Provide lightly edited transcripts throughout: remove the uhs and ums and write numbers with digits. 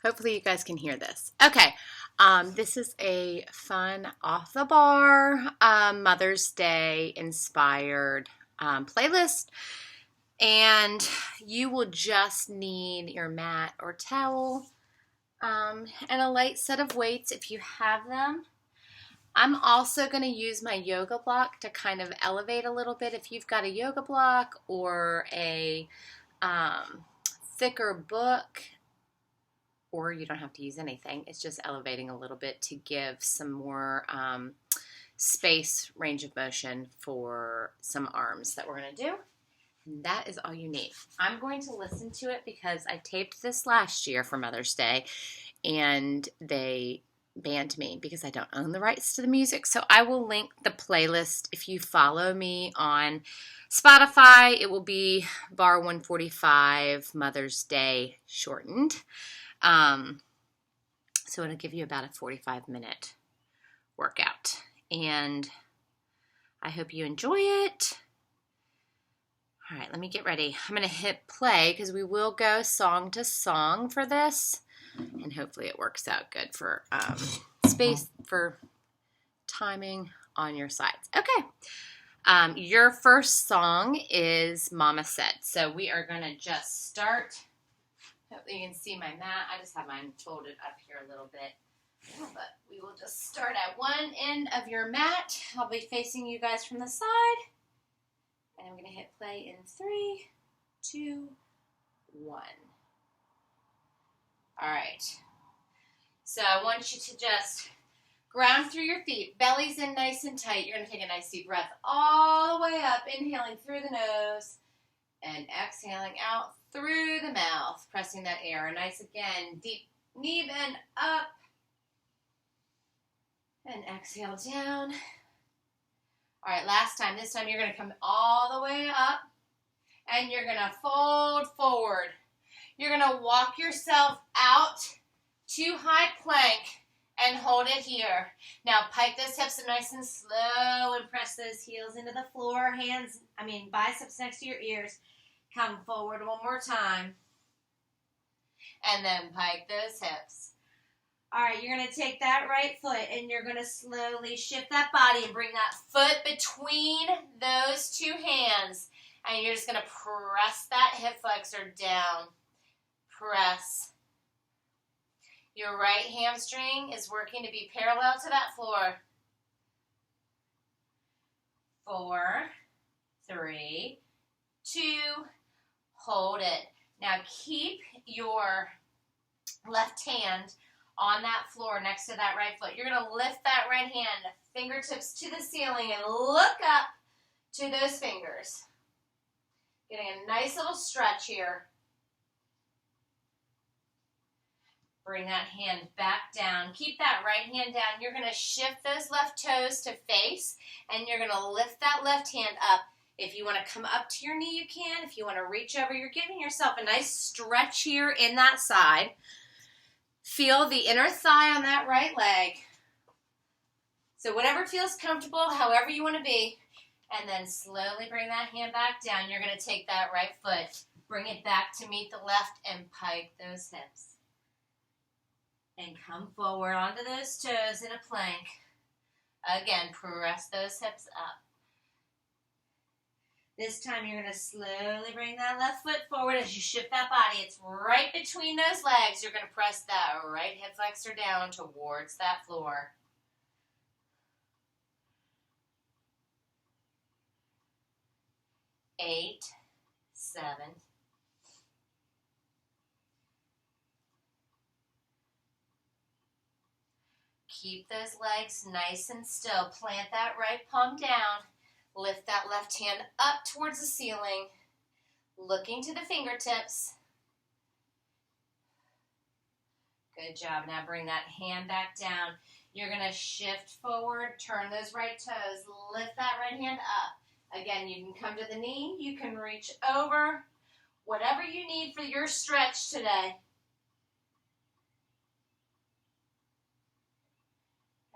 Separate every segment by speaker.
Speaker 1: Hopefully you guys can hear this. Okay, this is a fun off the bar Mother's Day inspired playlist, and you will just need your mat or towel and a light set of weights if you have them. I'm also going to use my yoga block to kind of elevate a little bit. If you've got a yoga block or a thicker book, or you don't have to use anything. It's just elevating a little bit to give some more space, range of motion for some arms that we're going to do. And that is all you need. I'm going to listen to it because I taped this last year for Mother's Day, and they banned me because I don't own the rights to the music. So I will link the playlist. If you follow me on Spotify, it will be Bar 145 Mother's Day shortened. So it'll give you about a 45-minute workout, and I hope you enjoy it. All right, let me get ready. I'm going to hit play because we will go song to song for this, and hopefully it works out good for space, for timing on your sides. Okay, your first song is Mama Said. So we are going to just start. Hopefully you can see my mat. I just have mine folded up here a little bit. But we will just start at one end of your mat. I'll be facing you guys from the side. And I'm going to hit play in 3, 2, 1. All right. So I want you to just ground through your feet. Belly's in nice and tight. You're going to take a nice deep breath all the way up. Inhaling through the nose and exhaling out through the mouth, pressing that air. Nice again, deep knee bend up. And exhale down. All right, last time. This time you're going to come all the way up. And you're going to fold forward. You're going to walk yourself out to high plank and hold it here. Now pike those hips nice and slow and press those heels into the floor. Biceps next to your ears. Come forward one more time. And then pike those hips. All right, you're going to take that right foot and you're going to slowly shift that body and bring that foot between those two hands. And you're just going to press that hip flexor down. Press. Your right hamstring is working to be parallel to that floor. 4, 3, 2, hold it. Now keep your left hand on that floor next to that right foot. You're going to lift that right hand, fingertips to the ceiling, and look up to those fingers. Getting a nice little stretch here. Bring that hand back down. Keep that right hand down. You're going to shift those left toes to face, and you're going to lift that left hand up. If you want to come up to your knee, you can. If you want to reach over, you're giving yourself a nice stretch here in that side. Feel the inner thigh on that right leg. So whatever feels comfortable, however you want to be. And then slowly bring that hand back down. You're going to take that right foot, bring it back to meet the left, and pike those hips. And come forward onto those toes in a plank. Again, press those hips up. This time you're going to slowly bring that left foot forward as you shift that body. It's right between those legs. You're going to press that right hip flexor down towards that floor. 8, 7, 'Keep those legs nice and still. Plant that right palm down. Lift that left hand up towards the ceiling, looking to the fingertips. Good job. Now bring that hand back down. You're going to shift forward, turn those right toes, lift that right hand up. Again, you can come to the knee, you can reach over, whatever you need for your stretch today.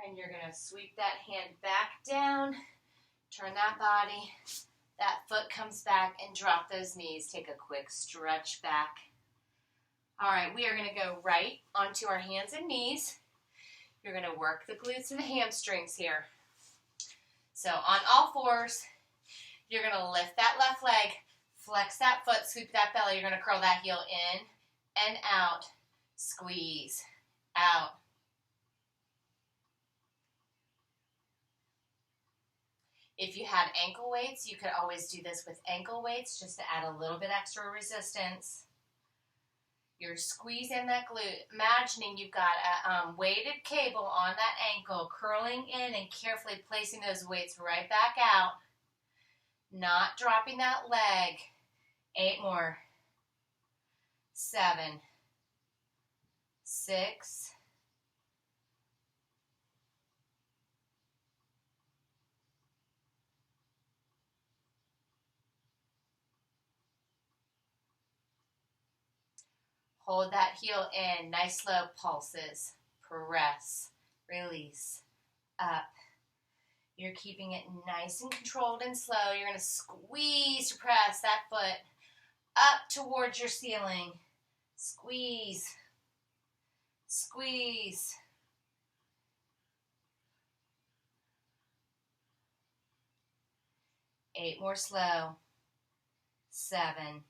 Speaker 1: And you're going to sweep that hand back down, turn that body, that foot comes back, and drop those knees. Take a quick stretch back. All right, we are going to go right onto our hands and knees. You're going to work the glutes and the hamstrings here. So on all fours, you're going to lift that left leg, flex that foot, scoop that belly. You're going to curl that heel in and out. Squeeze out. If you had ankle weights, you could always do this with ankle weights just to add a little bit extra resistance. You're squeezing that glute, imagining you've got a weighted cable on that ankle, curling in and carefully placing those weights right back out, not dropping that leg. 8 more. 7, 6, 'Hold that heel in. Nice slow pulses. Press. Release. Up. You're keeping it nice and controlled and slow. You're going to squeeze to press that foot up towards your ceiling. Squeeze. Squeeze. Eight more slow. 7,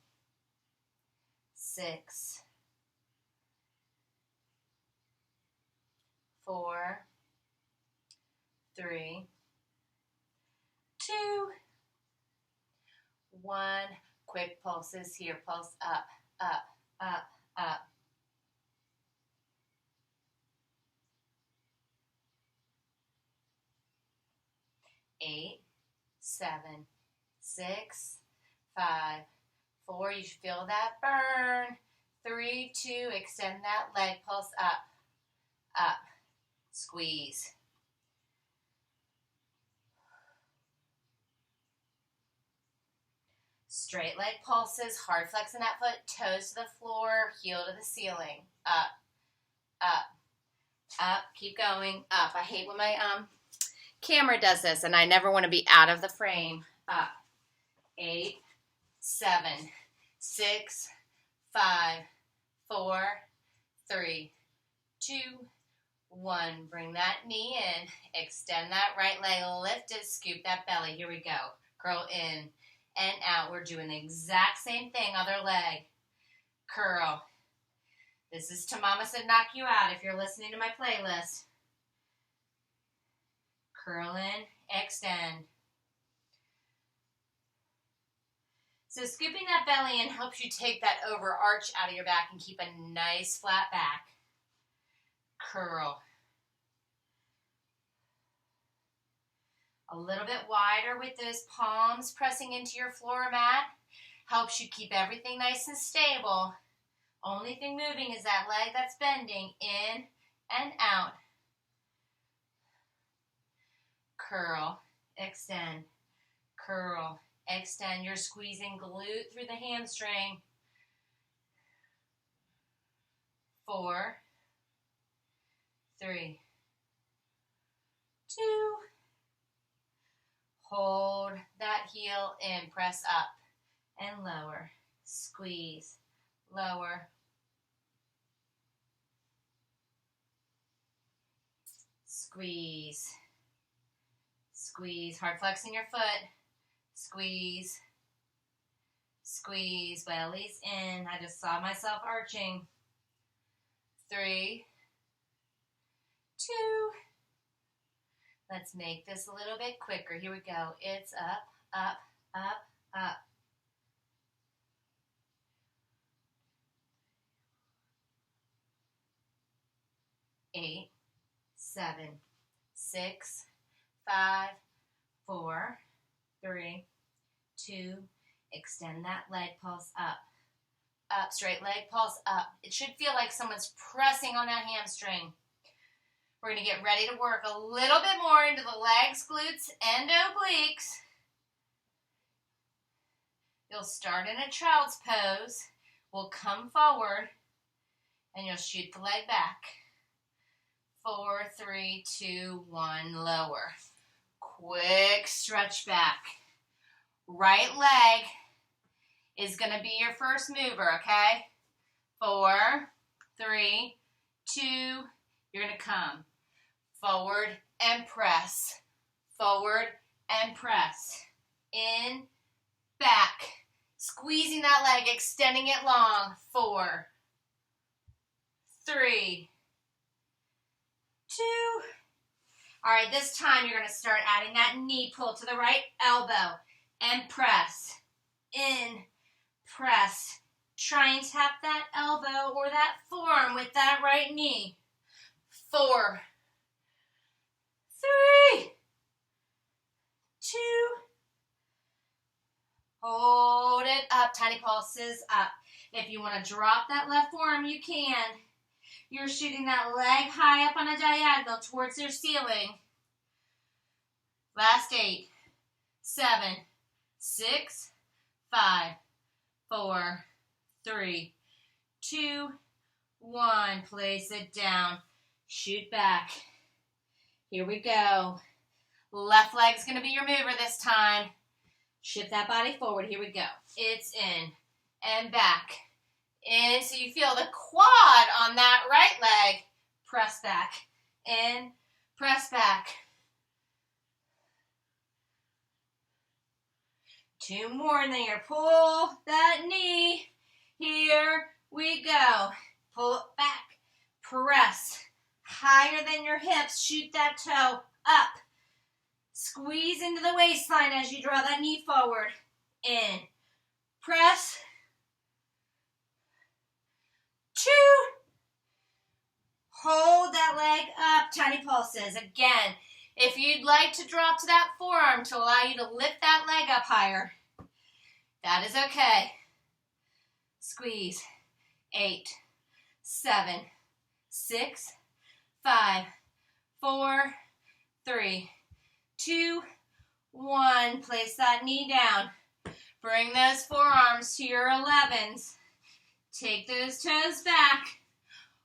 Speaker 1: 6, 4, 3, 2, 1. Quick pulses here. Pulse up, up, up, up. 8, 7, 6, 5, 4. You should feel that burn. 3, 2. Extend that leg. Pulse up, up. Squeeze. Straight leg pulses, hard flexing that foot, toes to the floor, heel to the ceiling. Up, up, up. Keep going. Up. I hate when my camera does this, and I never want to be out of the frame. Up. 8, 7, 6, 5, 4, 3, 2, 1. Bring that knee in. Extend that right leg. Lift it. Scoop that belly. Here we go. Curl in and out. We're doing the exact same thing. Other leg. Curl. This is to Mama Said Knock You Out if you're listening to my playlist. Curl in. Extend. So scooping that belly in helps you take that overarch out of your back and keep a nice flat back. Curl. A little bit wider with those palms pressing into your floor mat. Helps you keep everything nice and stable. Only thing moving is that leg that's bending in and out. Curl. Extend. Curl. Extend. You're squeezing glute through the hamstring. 4, 3, 2. Hold that heel in. Press up and lower. Squeeze. Lower. Squeeze. Squeeze. Hard flexing your foot. Squeeze. Squeeze. Belly's in. I just saw myself arching. 3, 2. Let's make this a little bit quicker. Here we go. It's up, up, up, up. 8, 7, 6, 5, 4, 3, 2. Extend that leg, pulse up. Up, straight leg, pulse up. It should feel like someone's pressing on that hamstring. We're going to get ready to work a little bit more into the legs, glutes, and obliques. You'll start in a child's pose. We'll come forward, and you'll shoot the leg back. 4, 3, 2, 1, lower. Quick stretch back. Right leg is going to be your first mover, okay? 4, 3, 2, you're going to come forward and press, forward and press, in, back, squeezing that leg, extending it long, 4, 3, 2. All right, this time you're going to start adding that knee pull to the right elbow and press, in, press. Try and tap that elbow or that forearm with that right knee. 4, 3, 2. Hold it up, tiny pulses up. If you want to drop that left forearm, you can. You're shooting that leg high up on a diagonal towards your ceiling. Last 8, 7, 6, 5, 4, 3, 2, 1. Place it down. Shoot back. Here we go. Left leg's going to be your mover this time. Shift that body forward. Here we go. It's in and back. In, so you feel the quad on that right leg. Press back. In, press back. 2 more, and then you're going to pull that knee. Here we go. Pull it back. Press. Higher than your hips. Shoot that toe up. Squeeze into the waistline as you draw that knee forward. In. Press. 2. Hold that leg up. Tiny pulses. Again, if you'd like to drop to that forearm to allow you to lift that leg up higher, that is okay. Squeeze. 8, 7, 6, 5, 4, 3, 2, 1. Place that knee down. Bring those forearms to your 11s. Take those toes back.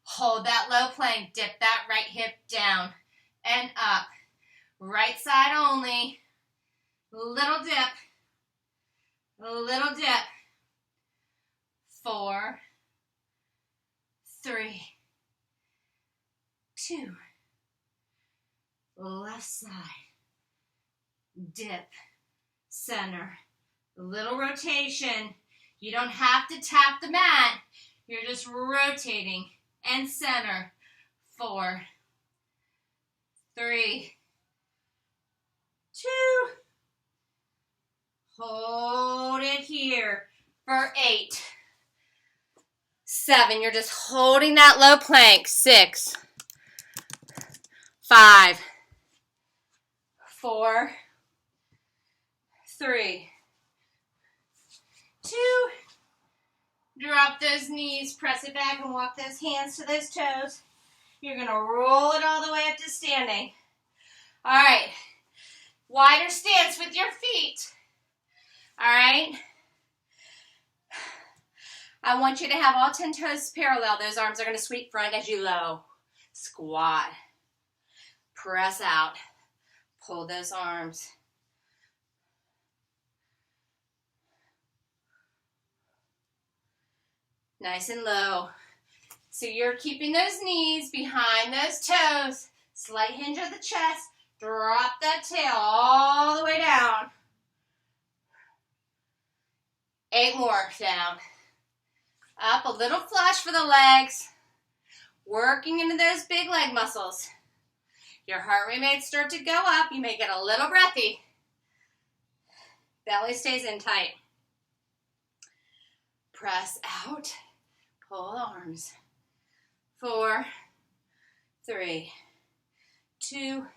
Speaker 1: Hold that low plank. Dip that right hip down and up. Right side only. Little dip. Little dip. 4, 3, 2. Left side. Dip. Center. Little rotation. You don't have to tap the mat. You're just rotating. And center. 4, 3, 2. Hold it here for 8, 7. You're just holding that low plank. 6, 5, 4, 3, 2. Drop those knees, press it back, and walk those hands to those toes. You're going to roll it all the way up to standing. All right. Wider stance with your feet. All right. I want you to have all 10 toes parallel. Those arms are going to sweep front as you low. Squat. Press out. Pull those arms. Nice and low. So you're keeping those knees behind those toes. Slight hinge of the chest. Drop that tail all the way down. 8 more down. Up, a little flush for the legs. Working into those big leg muscles. Your heart rate may start to go up. You may get a little breathy. Belly stays in tight. Press out. Pull the arms. 4, 3, 2.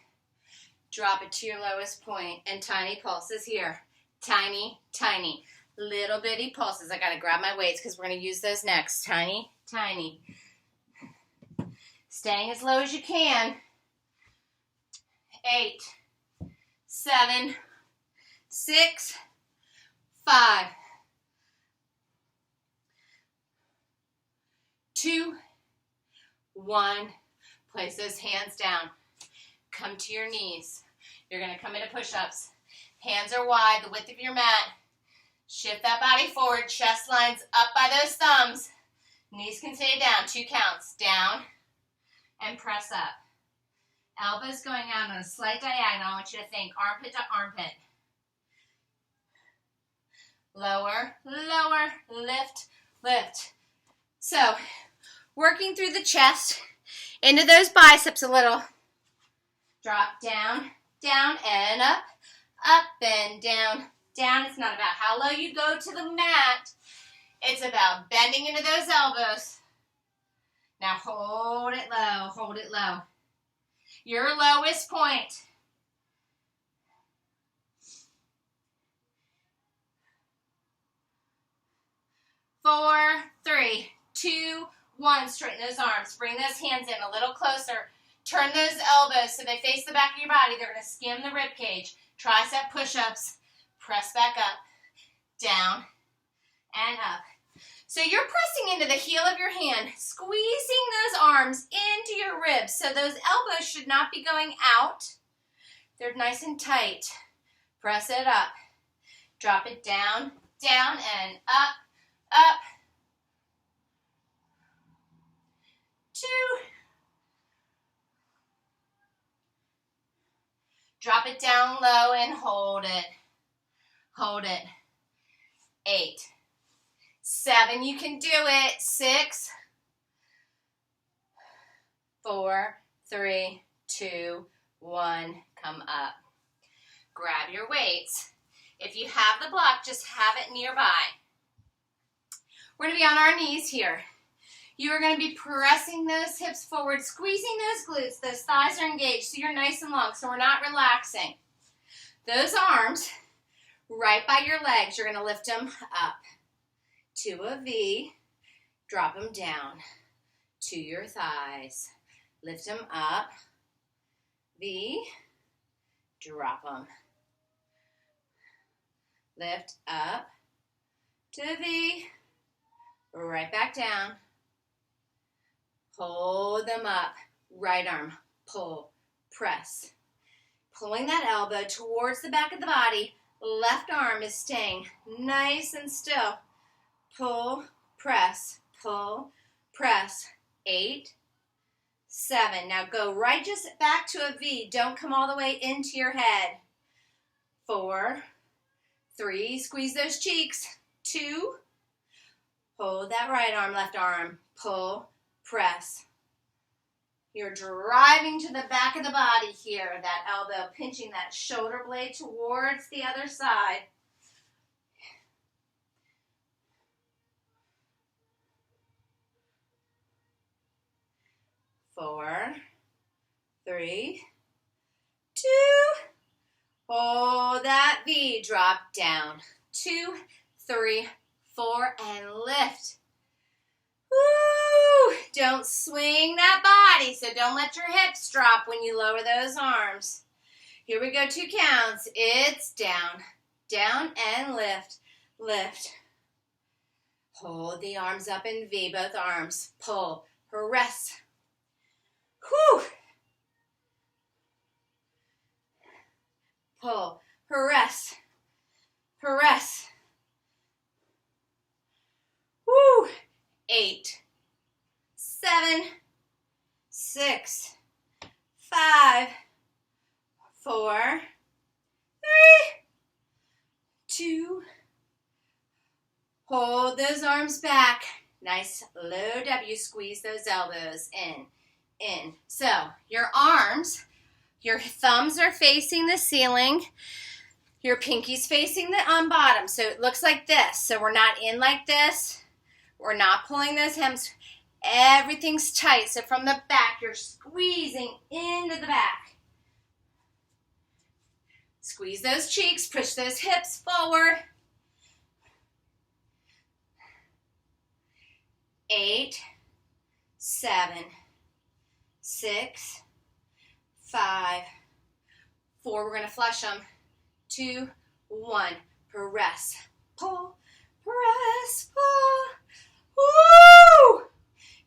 Speaker 1: Drop it to your lowest point. And tiny pulses here. Tiny, tiny. Little bitty pulses. I got to grab my weights because we're going to use those next. Tiny, tiny. Staying as low as you can. 8, 7, 6, 5, 2, 1. Place those hands down. Come to your knees. You're going to come into push-ups. Hands are wide, the width of your mat. Shift that body forward. Chest lines up by those thumbs. Knees can stay down. 2 counts. Down and press up. Elbows going out on a slight diagonal. I want you to think armpit to armpit. Lower, lower, lift, lift. So, working through the chest, into those biceps a little. Drop down, down, and up, up and down, down. It's not about how low you go to the mat. It's about bending into those elbows. Now hold it low, hold it low. Your lowest point. 4, 3, 2, 1. Straighten those arms. Bring those hands in a little closer. Turn those elbows so they face the back of your body. They're going to skim the rib cage. Tricep push-ups. Press back up, down, and up. So you're pressing into the heel of your hand, squeezing those arms into your ribs. So those elbows should not be going out. They're nice and tight. Press it up. Drop it down, down, and up, up. 2. Drop it down low and hold it. Hold it. 8. 7. You can do it. 6. 4, 3, 2, 1. Come up. Grab your weights. If you have the block, just have it nearby. We're going to be on our knees here. You are going to be pressing those hips forward, squeezing those glutes. Those thighs are engaged, so you're nice and long, so we're not relaxing. Those arms right by your legs, you're going to lift them up to a V. Drop them down to your thighs. Lift them up. V. Drop them. Lift up to V. Right back down. Hold them up. Right arm. Pull. Press. Pulling that elbow towards the back of the body. Left arm is staying nice and still. Pull. Press. Pull. Press. 8. 7. Now go right just back to a V. Don't come all the way into your head. 4. 3. Squeeze those cheeks. 2. Hold that right arm, left arm. Pull. Press. You're driving to the back of the body here. That elbow pinching that shoulder blade towards the other side. 4, 3, 2. Hold that V. Drop down. 2, 3, 4, and lift. Woo! Don't swing that body, so don't let your hips drop when you lower those arms. Here we go, 2 counts. It's down, down, and lift, lift. Hold the arms up in V, both arms. Pull, press. Whew! Pull, press, press. Woo! 8, 7, 6, 5, 4, 3, 2. Hold those arms back. Nice low W. Squeeze those elbows in, in. So your arms, your thumbs are facing the ceiling. Your pinky's facing the bottom. So it looks like this. So we're not in like this. We're not pulling those hems. Everything's tight. So from the back, you're squeezing into the back. Squeeze those cheeks. Push those hips forward. 8, 7, 6, 5, 4. We're going to flush them. 2, 1. Press. Pull. Press. Pull. Woo!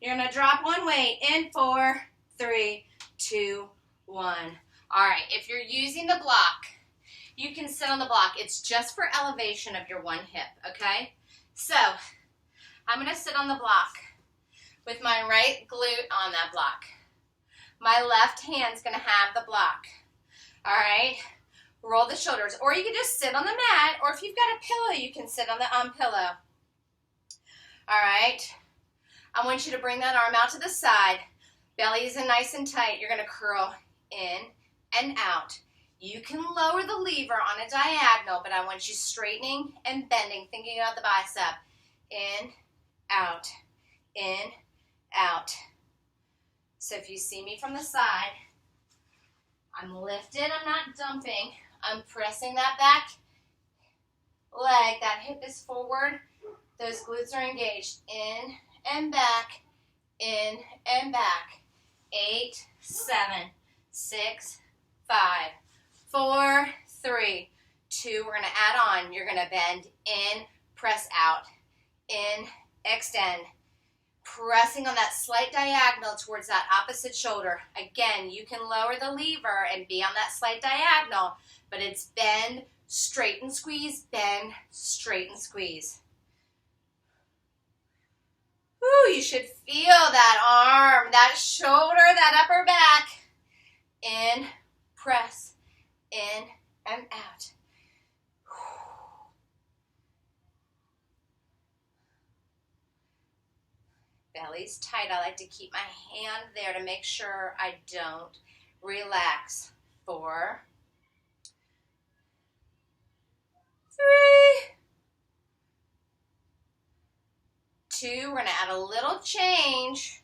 Speaker 1: You're going to drop one weight in 4, 3, 2, 1. All right, if you're using the block, you can sit on the block. It's just for elevation of your one hip, okay? So, I'm going to sit on the block. with my right glute on that block. My left hand's gonna have the block. All right, roll the shoulders, or you can just sit on the mat, or if you've got a pillow, you can sit on the pillow. All right, I want you to bring that arm out to the side. Belly is in nice and tight. You're gonna curl in and out. You can lower the lever on a diagonal, but I want you straightening and bending, thinking about the bicep. In, out, in, out. So if you see me from the side, I'm lifted, I'm not dumping. I'm pressing that back leg, that hip is forward. Those glutes are engaged. In and back, in and back. 8, 7, 6, 5, 4, 3, 2. We're going to add on. You're going to bend in, press out, in, extend. Pressing on that slight diagonal towards that opposite shoulder. Again, you can lower the lever and be on that slight diagonal, but it's bend, straighten, squeeze, bend, straighten, squeeze. Ooh, you should feel that arm, that shoulder, that upper back. In, press, in, and out. Belly's tight. I like to keep my hand there to make sure I don't relax. 4, 3, 2. We're going to add a little change.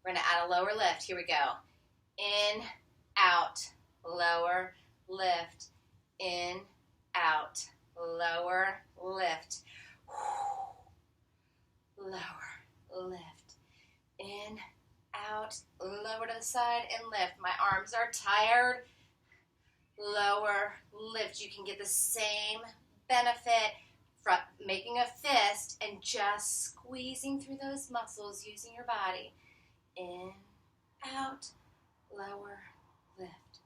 Speaker 1: We're going to add a lower lift. Here we go. In, out, lower, lift. In, out, lower, lift. Lower, lift. In, out, lower to the side, and lift. My arms are tired. Lower, lift. You can get the same benefit from making a fist and just squeezing through those muscles using your body. In, out, lower, lift.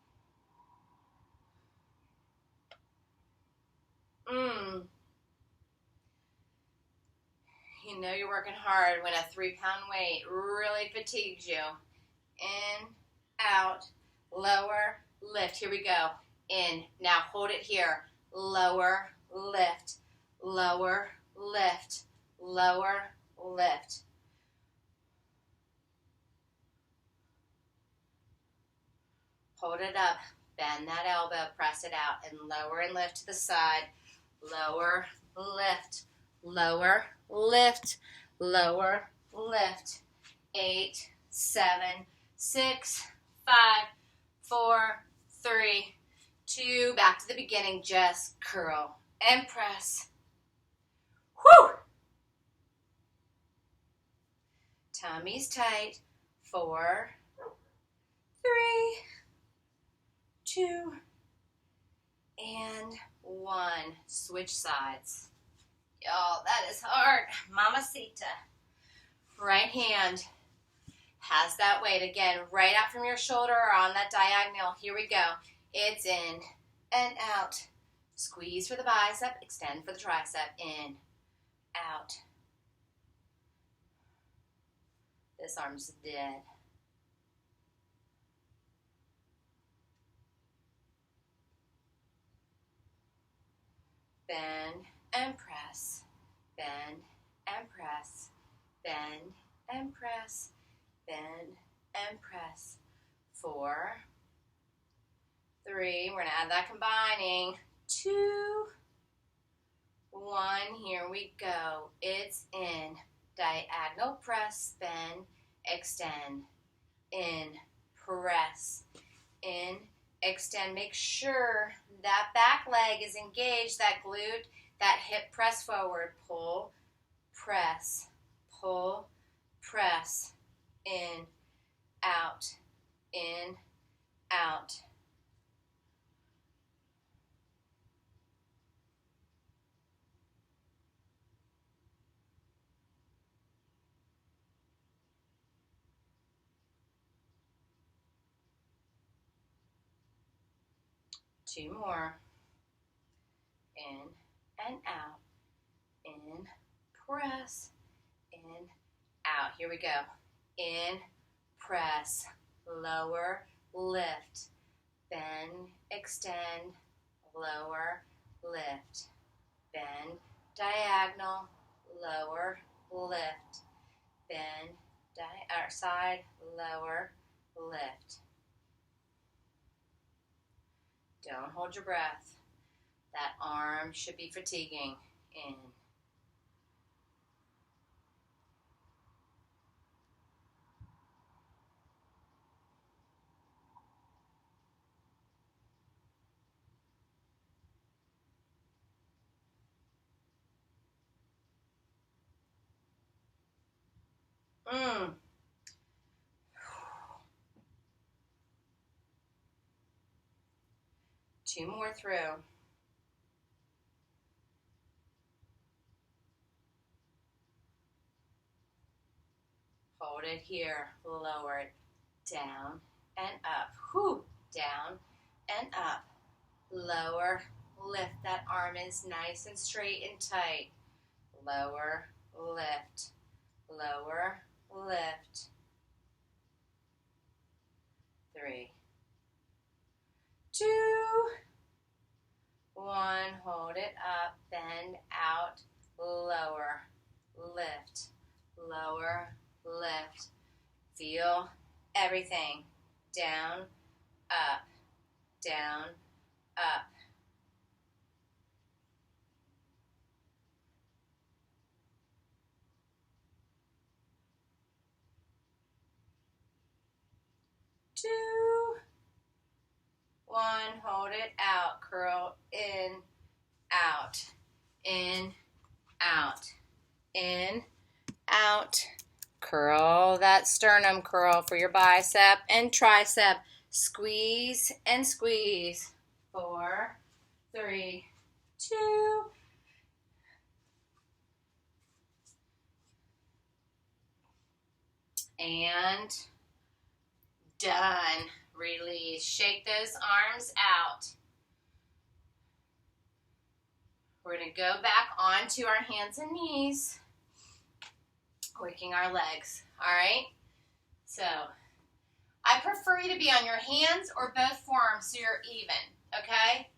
Speaker 1: You know you're working hard when a 3-pound weight really fatigues you. In, out, lower, lift. Here we go. In. Now hold it here. Lower, lift, lower, lift, lower, lift. Hold it up. Bend that elbow. Press it out. And lower and lift to the side. Lower, lift, lower, lift, lower, lift. 8, 7, 6, 5, 4, 3, 2. Back to the beginning. Just curl and press. Whew! Tummy's tight. 4, 3, 2, and 1. Switch sides. Y'all, that is hard. Mamacita. Right hand has that weight. Again, right out from your shoulder or on that diagonal. Here we go. It's in and out. Squeeze for the bicep. Extend for the tricep. In, out. This arm's dead. Bend and press, bend and press, bend and press, bend and press. 4, 3, we're going to add that combining. 2, 1, here we go. It's in, diagonal press, bend, extend, in, press, in, extend. Make sure that back leg is engaged, that glute, that hip press forward. Pull, press, in, out, in, out. Two more. In and out. In, press, in, out. Here we go. In, press, lower, lift, bend, extend, lower, lift, bend, diagonal, lower, lift, bend, side, lower, lift. Don't hold your breath. That arm should be fatiguing. In. Two more through. Hold it here. Lower it. Down and up. Whew. Down and up. Lower. Lift. That arm is nice and straight and tight. Lower. Lift. Lower. Lift. 3, 2, 1. Hold it up. Bend out. Lower. Lift. Lower. Lift. Feel everything. Down, up, down, up. Two, 1. Hold it out. Curl in, out, in, out, in, out. Curl that sternum curl for your bicep and tricep. Squeeze and squeeze. 4, 3, 2. And done. Release. Shake those arms out. We're going to go back onto our hands and knees, working our legs. All right? So, I prefer you to be on your hands or both forearms so you're even. Okay?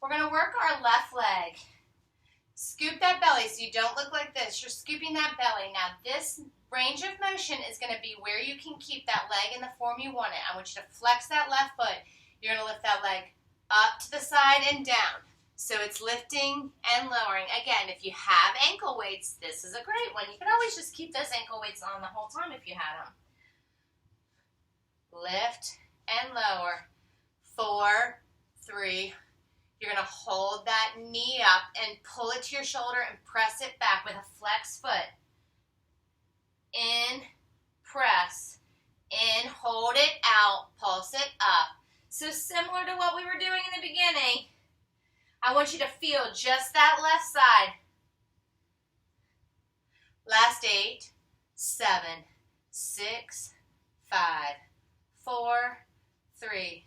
Speaker 1: We're going to work our left leg. Scoop that belly so you don't look like this. You're scooping that belly. Now, this range of motion is going to be where you can keep that leg in the form you want it. I want you to flex that left foot. You're going to lift that leg up to the side and down. So it's lifting and lowering. Again, if you have ankle weights, this is a great one. You can always just keep those ankle weights on the whole time if you had them. Lift and lower. 4, 3. You're going to hold that knee up and pull it to your shoulder and press it back with a flex foot. In, press, in, hold it out, pulse it up. So similar to what we were doing in the beginning, I want you to feel just that left side. Last 8, 7, 6, 5, 4, 3,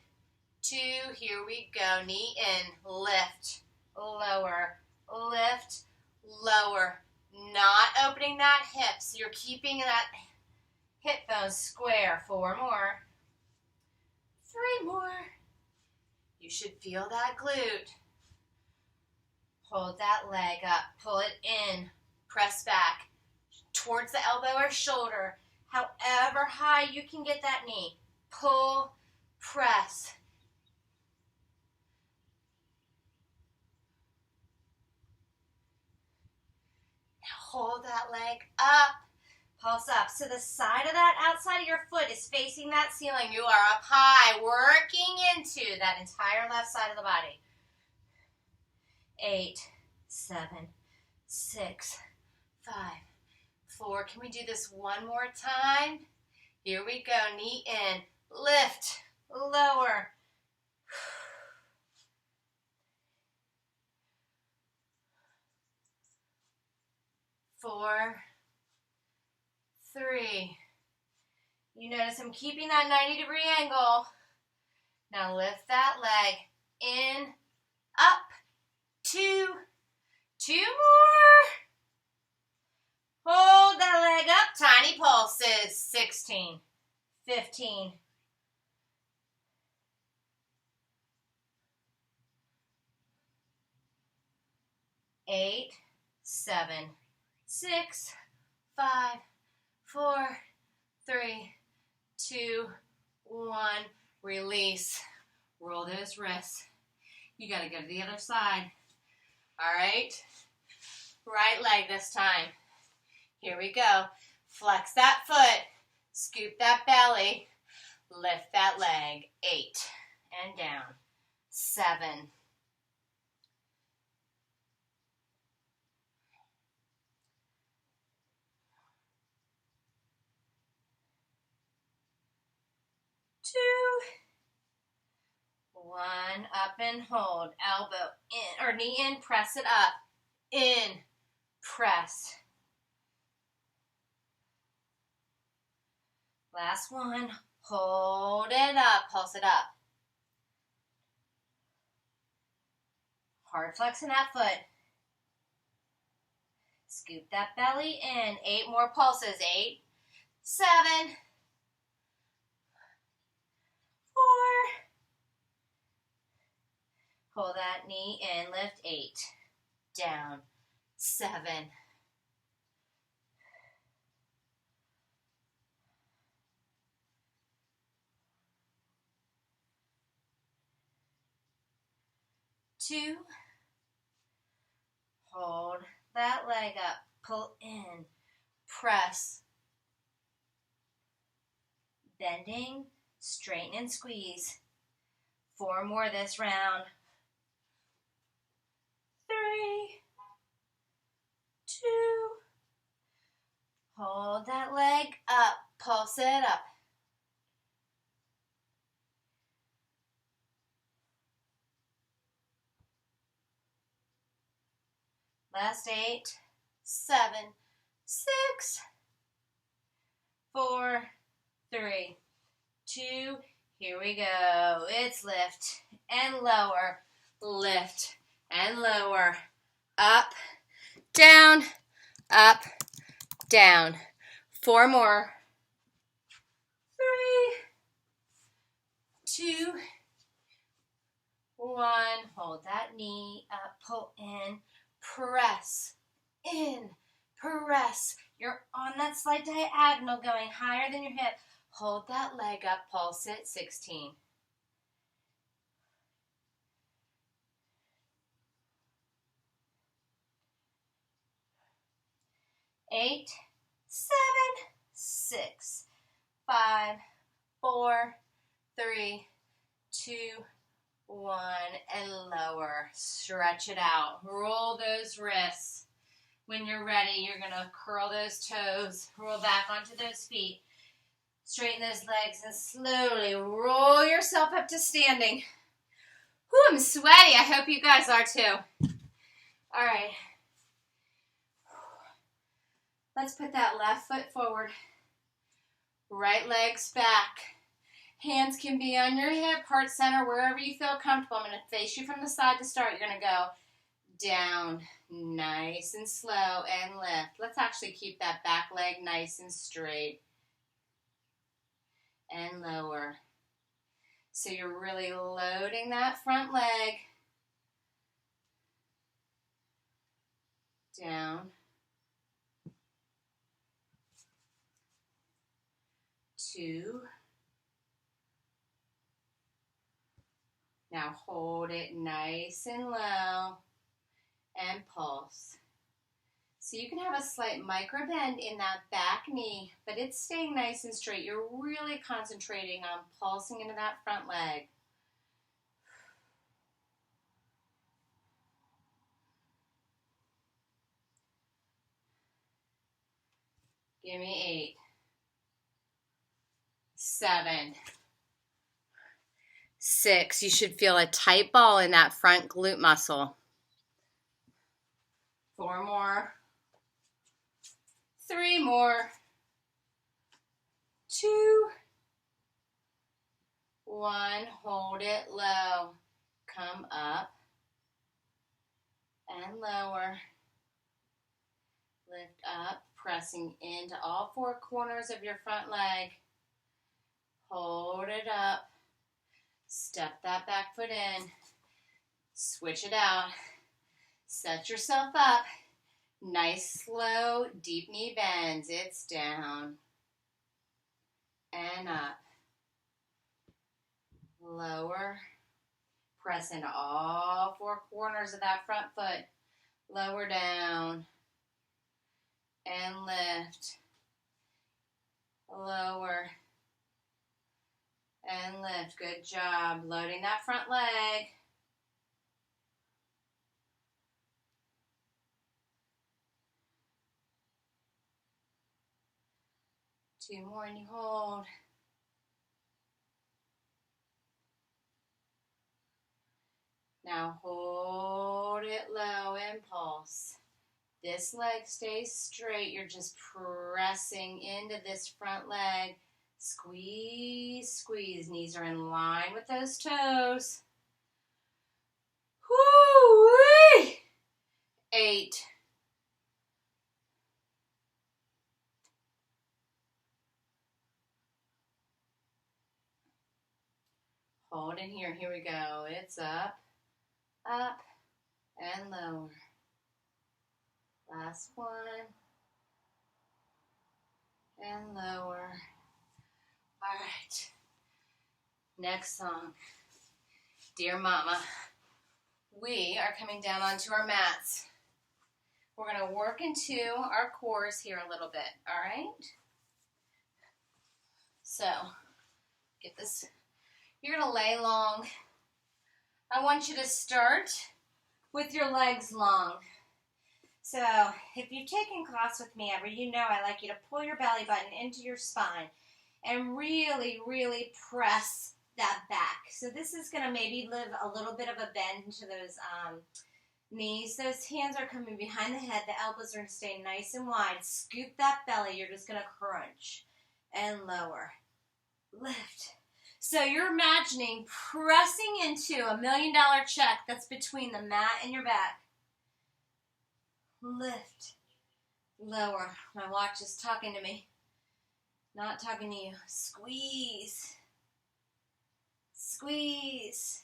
Speaker 1: 2, here we go. Knee in, lift, lower, lift, lower. Not opening that hip, so you're keeping that hip bone square. 4 more. 3 more. You should feel that glute. Hold that leg up, pull it in, press back towards the elbow or shoulder. However high you can get that knee. Pull, press. Hold that leg up, pulse up. So the side of that outside of your foot is facing that ceiling. You are up high, working into that entire left side of the body. 8, 7, 6, 5, 4. Can we do this one more time? Here we go. Knee in, lift, lower. 4, 3. You notice I'm keeping that 90-degree angle. Now lift that leg in, up, 2, 2 more. 16, 15, 8, 7, 6, 5, 4, 3, 2, 1. Release. Roll those wrists. You got to go to the other side. All right. Right leg this time. Here we go. Flex that foot. Scoop that belly. Lift that leg. 8. And down. 7. 2. 1. Up and hold. Elbow in, or knee in. Press it up. In. Press. Last one. Hold it up. Pulse it up. Hard flexing that foot. Scoop that belly in. 8 more pulses. 8, 7, 4. Pull that knee in. Lift. 8. Down. 7. 2. Hold that leg up. Pull in. Press. Bending. Straighten and squeeze. 4 more this round. 3, 2. Hold that leg up. Pulse it up. Last 8, 7, 6, 4, 3, 2. Here we go. It's lift and lower. Lift and lower. Up, down, up, down. 4 more. 3, 2, 1. Hold that knee up. Pull in. Press. In. Press. You're on that slight diagonal going higher than your hip. Hold that leg up. Pulse it. 16. 8, 7, 6, 5, 4, 3, 2, 1, and lower. Stretch it out. Roll those wrists. When you're ready, you're going to curl those toes. Roll back onto those feet. Straighten those legs and slowly roll yourself up to standing. Whew, I'm sweaty. I hope you guys are too. All right. Let's put that left foot forward. Right leg's back. Hands can be on your hip, heart center, wherever you feel comfortable. I'm going to face you from the side to start. You're going to go down, nice and slow, and lift. Let's actually keep that back leg nice and straight. And lower. So you're really loading that front leg. Down. 2. Now hold it nice and low and pulse. So you can have a slight micro bend in that back knee, but it's staying nice and straight. You're really concentrating on pulsing into that front leg. Give me 8, 7, 6. You should feel a tight ball in that front glute muscle. 4 more. 3 more. 2, 1. Hold it low. Come up and lower. Lift up. pressing into all four corners of your front leg. Hold it up. Step that back foot in. Switch it out. Set yourself up. Nice, slow, deep knee bends. It's down and up. Lower. Press into all four corners of that front foot. Lower down and lift. Lower and lift. Good job. Loading that front leg. Two more and you hold. Now hold it low and pulse. This leg stays straight. You're just pressing into this front leg. Squeeze, squeeze. Knees are in line with those toes. Woo-wee! 8. Hold in here. Here we go. It's up, up, and lower. Last one. And lower. All right. Next song. Dear Mama. We are coming down onto our mats. We're going to work into our cores here a little bit. All right? So, get this. You're going to lay long. I want you to start with your legs long. So, if you've taken class with me ever, you know I like you to pull your belly button into your spine and really, really press that back. So this is going to maybe leave a little bit of a bend into those knees. Those hands are coming behind the head. The elbows are going to stay nice and wide. Scoop that belly. You're just going to crunch and lower. Lift. So you're imagining pressing into $1 million check that's between the mat and your back. Lift. Lower. My watch is talking to me. Not talking to you. Squeeze. Squeeze.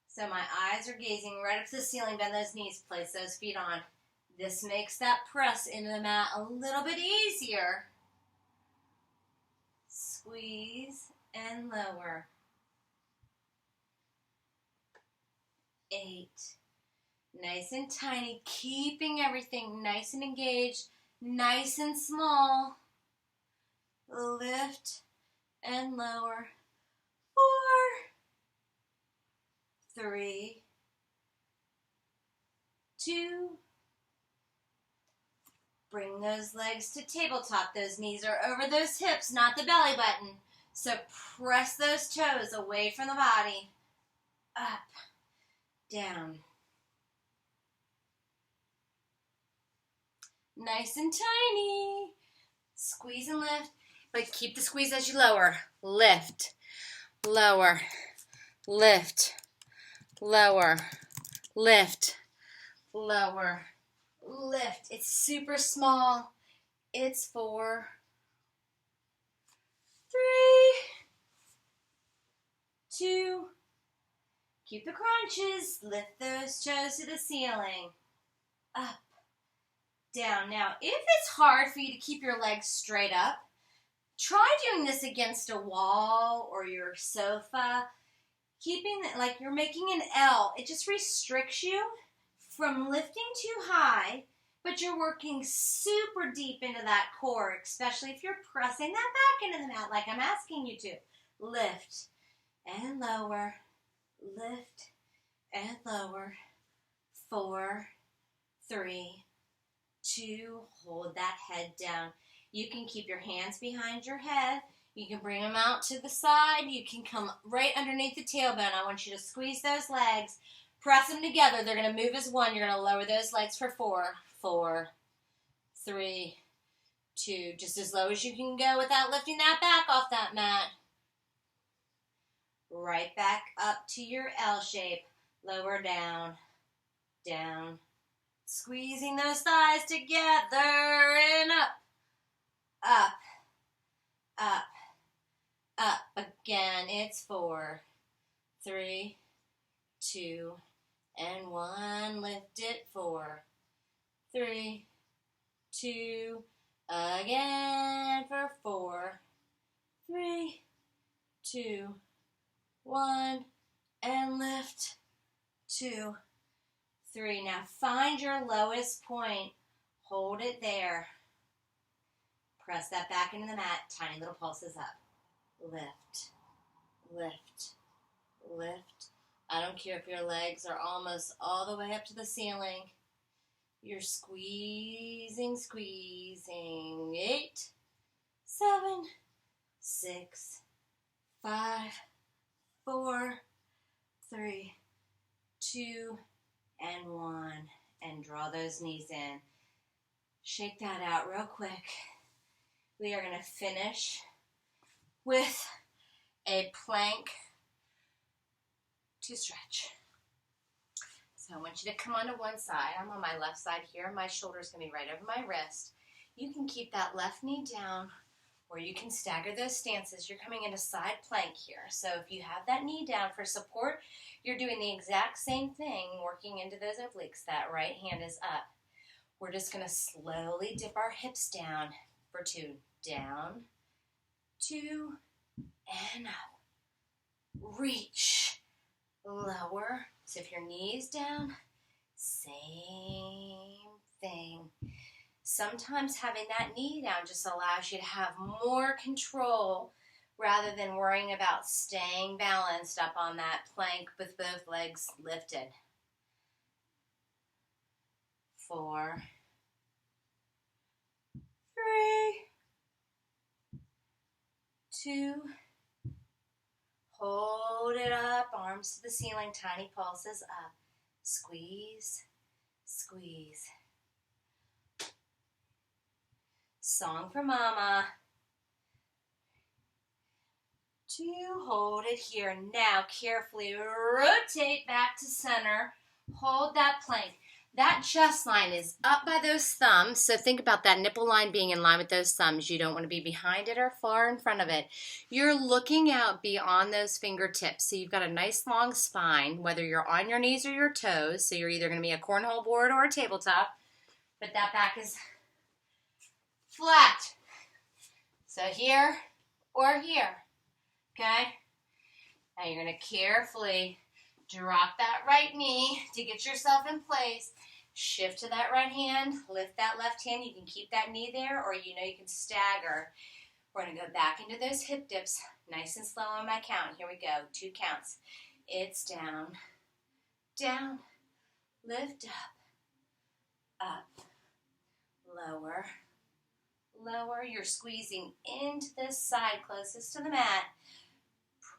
Speaker 1: So my eyes are gazing right up to the ceiling. Bend those knees. Place those feet on. This makes that press into the mat a little bit easier. Squeeze and lower. 8. Nice and tiny, keeping everything nice and engaged, nice and small. Lift and lower. 4, 3, 2. Bring those legs to tabletop. Those knees are over those hips, not the belly button. So press those toes away from the body. Up, down. Nice and tiny. Squeeze and lift, but keep the squeeze as you lower. Lift, lower, lift, lower, lift, lower, lift. It's super small. It's 4, 3, 2. Keep the crunches. Lift those toes to the ceiling. Up, down. Now, if it's hard for you to keep your legs straight up, try doing this against a wall or your sofa. Keeping it like you're making an L. It just restricts you from lifting too high, but you're working super deep into that core, especially if you're pressing that back into the mat like I'm asking you to. Lift and lower. Lift and lower. 4, 3, 2. Hold that head down. You can keep your hands behind your head. You can bring them out to the side. You can come right underneath the tailbone. I want you to squeeze those legs. Press them together. They're going to move as one. You're going to lower those legs for 4, 4, 3, 2. Just as low as you can go without lifting that back off that mat. Right back up to your L shape. Lower down, down. Squeezing those thighs together and up, up, up, up. Again, it's 4, 3, 2, and 1. Lift it. 4, 3, 2. Again for 4, 3, 2, 1. And lift. 2, 3. Now find your lowest point. Hold it there. Press that back into the mat. Tiny little pulses up. Lift, lift, lift. I don't care if your legs are almost all the way up to the ceiling. You're squeezing, squeezing. 8, 7, 6, 5, 4, 3, 2, and 1. And draw those knees in. Shake that out real quick. We are going to finish with a plank to stretch. So I want you to come onto one side. I'm on my left side here. My shoulder's going to be right over my wrist. You can keep that left knee down, or you can stagger those stances. You're coming into side plank here. So if you have that knee down for support, you're doing the exact same thing, working into those obliques. That right hand is up. We're just going to slowly dip our hips down for 2. Down, 2, and up. Reach. Lower. So if your knee's down, same thing. Sometimes having that knee down just allows you to have more control rather than worrying about staying balanced up on that plank with both legs lifted. 4, 3, 2, hold it up, arms to the ceiling, tiny pulses up. Squeeze, squeeze. Song for mama. 2, hold it here. Now carefully rotate back to center. Hold that plank. That chest line is up by those thumbs, so think about that nipple line being in line with those thumbs. You don't want to be behind it or far in front of it. You're looking out beyond those fingertips, so you've got a nice long spine, whether you're on your knees or your toes, so you're either going to be a cornhole board or a tabletop, but that back is flat. So here or here, okay? Now you're going to carefully drop that right knee to get yourself in place. Shift to that right hand. Lift that left hand. You can keep that knee there, or you can stagger. We're going to go back into those hip dips. Nice and slow on my count. Here we go. 2 counts. It's down, down, lift up, lower, lower. You're squeezing into this side closest to the mat.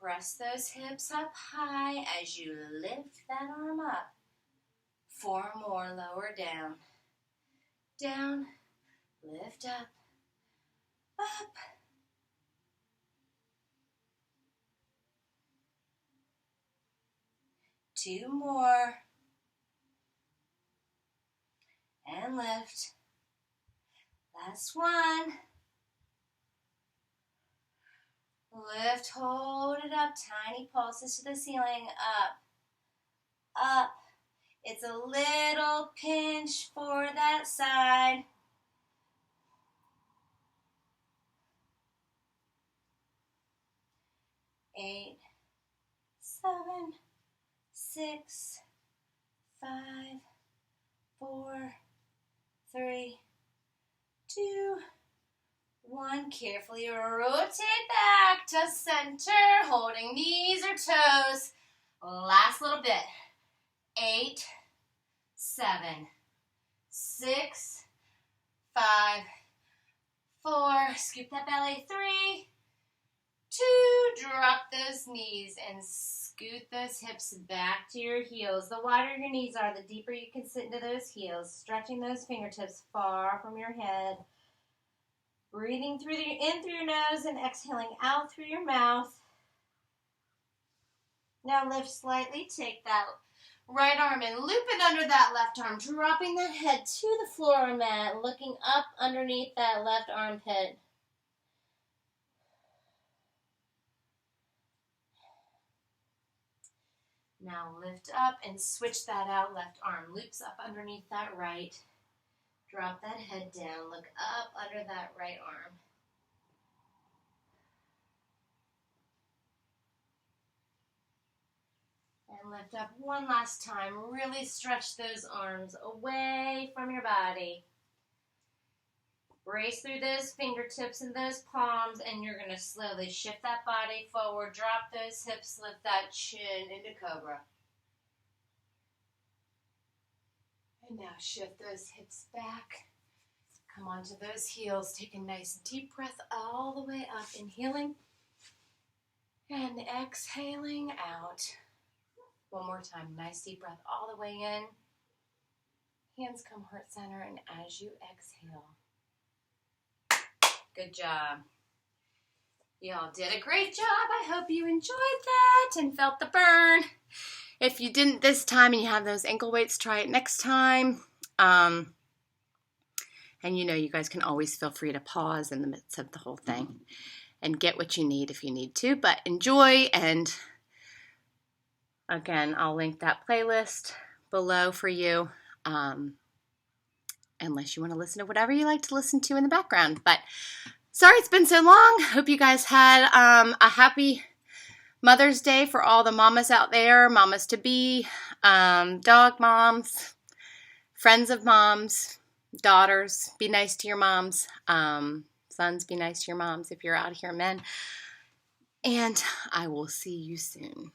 Speaker 1: Press those hips up high as you lift that arm up. 4 more, lower down, down, lift up, up. 2 more, and lift. Last one. Lift, hold it up, tiny pulses to the ceiling, up, up. It's a little pinch for that side. 8, 7, 6, 5, 4, 3, 2, 1. Carefully rotate back to center, holding knees or toes. Last little bit. 8, 7, 6, 5, 4. Scoop that belly. 3, 2. Drop those knees and scoot those hips back to your heels. The wider your knees are, the deeper you can sit into those heels, stretching those fingertips far from your head. Breathing in through your nose and exhaling out through your mouth. Now lift slightly. Take that Right arm in, loop it under that left arm, dropping that head to the floor mat, looking up underneath that left armpit. Now lift up and switch that out. Left arm loops up underneath that right. Drop that head down. Look up under that right arm. And lift up one last time. Really stretch those arms away from your body. Brace through those fingertips and those palms, and you're going to slowly shift that body forward, drop those hips, lift that chin into cobra. And now shift those hips back. Come onto those heels. Take a nice deep breath all the way up, inhaling and exhaling out. One more time, nice deep breath all the way in. Hands come heart center, and as you exhale, good job. Y'all did a great job. I hope you enjoyed that and felt the burn. If you didn't this time and you have those ankle weights, try it next time. And you know, you guys can always feel free to pause in the midst of the whole thing and get what you need if you need to. But enjoy, and again, I'll link that playlist below for you. Unless you want to listen to whatever you like to listen to in the background. But sorry it's been so long. Hope you guys had a happy Mother's Day for all the mamas out there, mamas to be, dog moms, friends of moms, daughters, be nice to your moms, sons, be nice to your moms if you're out here, men. And I will see you soon.